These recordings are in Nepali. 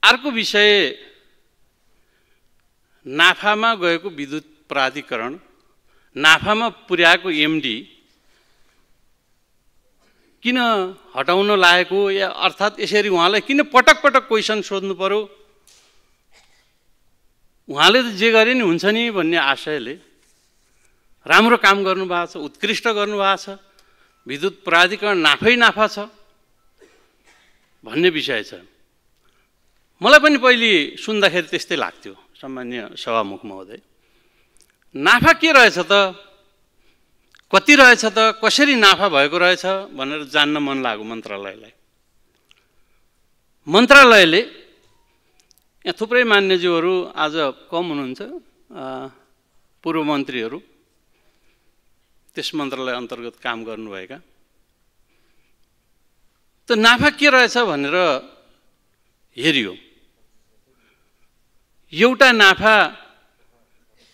अर्को विषय नाफामा गएको विद्युत प्राधिकरण, नाफामा पुर्याएको एमडी किन हटाउन लागेको, या अर्थात् यसरी उहाँलाई किन पटक पटक क्वेसन सोध्नु पर्यो? उहाँले त जे गरे नि हुन्छ नि भन्ने आशयले राम्रो काम गर्नुभएको छ, उत्कृष्ट गर्नुभएको छ, विद्युत प्राधिकरण नाफै नाफा छ भन्ने विषय छ। मलाई पनि पहिले सुन्दाखेरि त्यस्तै लाग्थ्यो सम्मान्य सभामुख महोदय। नाफा के रहेछ त, कति रहेछ त, कसरी नाफा भएको रहेछ भनेर जान्न मन लाग्यो मन्त्रालयलाई। मन्त्रालयले यहाँ थुप्रै मान्यज्यूहरू आज कम हुनुहुन्छ, पूर्व मन्त्रीहरू त्यस मन्त्रालय अन्तर्गत काम गर्नुभएका, त नाफा के रहेछ भनेर हेरियो। एउटा नाफा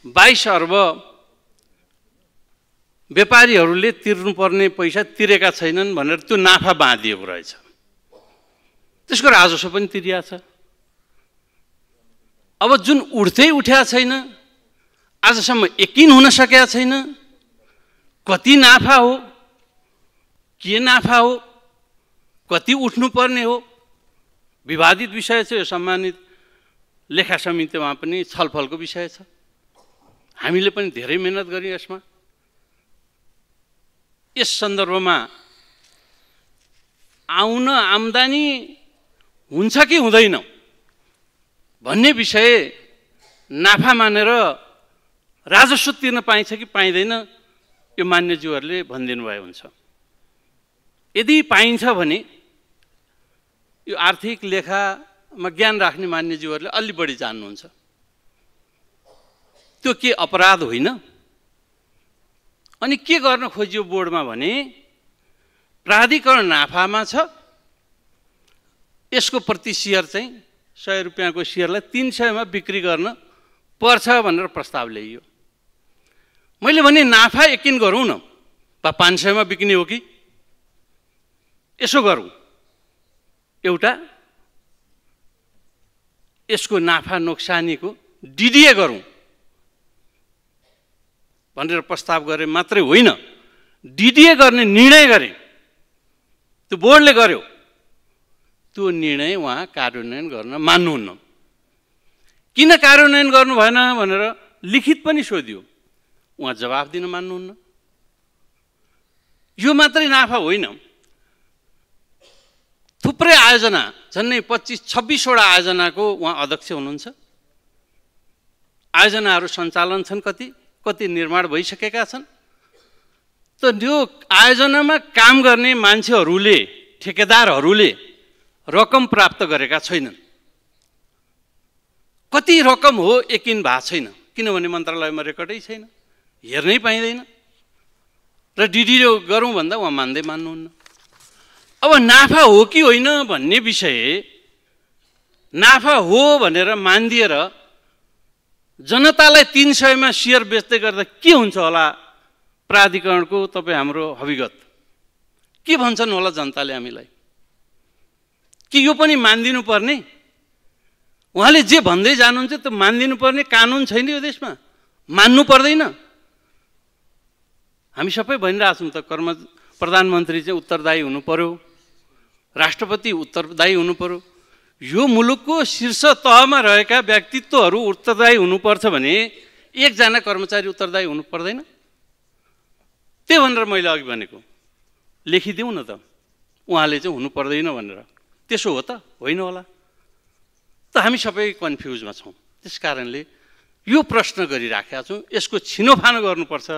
22 अर्ब व्यापारीहरूले तिर्नुपर्ने पैसा तिरेका छैनन् भनेर त्यो नाफा बाँधिएको रहेछ। त्यसको राजस्व पनि तिरिया छ। अब जुन उठ्दै उठ्या छैन, आजसम्म यकिन हुन सकेका छैन कति नाफा हो, के नाफा हो, कति उठ्नुपर्ने हो, विवादित विषय छ। यो सम्मानित लेखा समितिमा पनि छलफलको विषय छ। हामीले पनि धेरै मेहनत गर्यौँ यसमा। यस सन्दर्भमा आमदानी हुन्छ कि हुँदैन भन्ने विषय नाफा मानेर राजस्व तिर्न पाइन्छ कि पाइँदैन, यो मान्यज्यूहरूले भनिदिनु भए हुन्छ। यदि पाइन्छ भने यो आर्थिक लेखामा ज्ञान राख्ने मान्यज्यूहरूले अलि बढी जान्नुहुन्छ। त्यो के अपराध होइन? अनि के गर्न खोजियो बोर्डमा भने प्राधिकरण नाफामा छ, यसको प्रति सेयर चाहिँ 100 रुपियाँको सेयरलाई 300 मा बिक्री गर्न पर्छ भनेर प्रस्ताव ल्याइयो। मैले भने नाफा यकिन गरौँ न, 500 मा बिक्ने हो कि यसो गरौँ, एउटा यसको नाफा नोक्सानीको डिडिए गरौँ भनेर प्रस्ताव गरे मात्रै होइन, डिडिए गर्ने निर्णय गरे। त्यो बोर्डले गर्यो। त्यो निर्णय उहाँ कार्यान्वयन गर्न मान्नुहुन्न। किन कार्यान्वयन गर्नु भएन भनेर लिखित पनि सोधियो, उहाँ जवाफ दिन मान्नुहुन्न। यो मात्रै नाफा होइन, थुप्रै आयोजना, झन्डै 25-26 वटा आयोजनाको उहाँ अध्यक्ष हुनुहुन्छ। आयोजनाहरू सञ्चालन छन्, कति निर्माण भइसकेका छन्। त यो आयोजनामा काम गर्ने मान्छेहरूले, ठेकेदारहरूले रकम प्राप्त गरेका छैनन्। कति रकम हो यकिन भएको छैन, किनभने मन्त्रालयमा रेकर्डै छैन, हेर्नै पाइँदैन। र डिडिओ गरौँ भन्दा उहाँ मान्नुहुन्न। अब नाफा हो कि होइन भन्ने विषय, नाफा हो भनेर मानिदिएर जनतालाई 300 मा सेयर बेच्दै गर्दा के हुन्छ होला प्राधिकरणको तपाईँ हाम्रो हविगत के भन्छन् होला जनताले हामीलाई? कि यो पनि मानिदिनु पर्ने? उहाँले जे भन्दै जानुहुन्छ त्यो मानिदिनु पर्ने कानुन छैन यो देशमा? मान्नु पर्दैन? हामी सबै भनिरहेछौँ त प्रधानमन्त्री चाहिँ उत्तरदायी हुनु पर्यो, राष्ट्रपति उत्तरदायी हुनु पर्यो। यो मुलुकको शीर्ष तहमा रहेका व्यक्तित्वहरू उत्तरदायी हुनुपर्छ भने एकजना कर्मचारी उत्तरदायी हुनु पर्दैन? त्यही भनेर मैले अघि भनेको लेखिदिउँ न त, उहाँले चाहिँ हुनु पर्दैन भनेर। त्यसो हो त? होइन होला। त हामी सबै कन्फ्युजमा छौँ। त्यस कारणले यो प्रश्न गरिराखेका छौँ, यसको छिनोफानो गर्नुपर्छ।